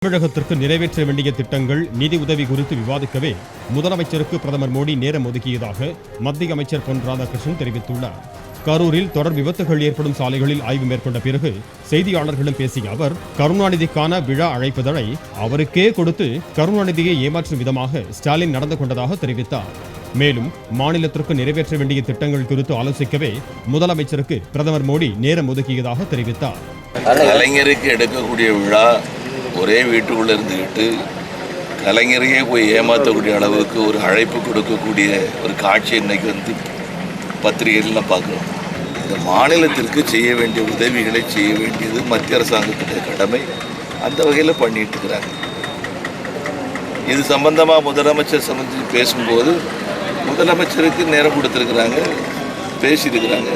தமிழகத்திற்கு நிறைவேற்ற வேண்டிய திட்டங்கள், நிதி உதவி குறித்து விவாதிக்கவே முதலமைச்சருக்கு பிரதமர் மோடி நேரம் ஒதுக்கியதாக மத்திய அமைச்சர் பொன் ராதாகிருஷ்ணன் தெரிவித்துள்ளார். கரூரில் தொடர் விபத்துகள் ஏற்படும் சாலைகளில் ஆய்வு மேற்கொண்ட பிறகு செய்தியாளர்களிடம் பேசிய அவர், கருணாநிதிக்கான விழா அழைப்பதனை அவருக்கே கொடுத்து கருணாநிதியை ஏமாற்றும் விதமாக ஸ்டாலின் நடந்து கொண்டதாக தெரிவித்தார். மேலும் மாநிலத்திற்கு நிறைவேற்ற வேண்டிய திட்டங்கள் குறித்து ஆலோசிக்கவே முதலமைச்சருக்கு பிரதமர் மோடி நேரம் ஒதுக்கியதாக தெரிவித்தார். கலைஞருக்கு எடுக்கக்கூடிய விழா ஒரே வீட்டுக்குள்ள இருந்துக்கிட்டு கலைஞரையே போய் ஏமாற்றக்கூடிய அளவுக்கு ஒரு அழைப்பு கொடுக்கக்கூடிய ஒரு காட்சி இன்னைக்கு பத்திரிகைகள்லாம் பார்க்குறோம். இந்த மாநிலத்திற்கு செய்ய வேண்டிய உதவிகளை செய்ய வேண்டியது மத்திய அரசாங்கத்துடைய கடமை. அந்த வகையில் பண்ணிட்டு இருக்கிறாங்க. இது சம்பந்தமாக முதலமைச்சர் சம்பந்தி பேசும்போது முதலமைச்சருக்கு நேரம் கொடுத்துருக்குறாங்க, பேசியிருக்கிறாங்க.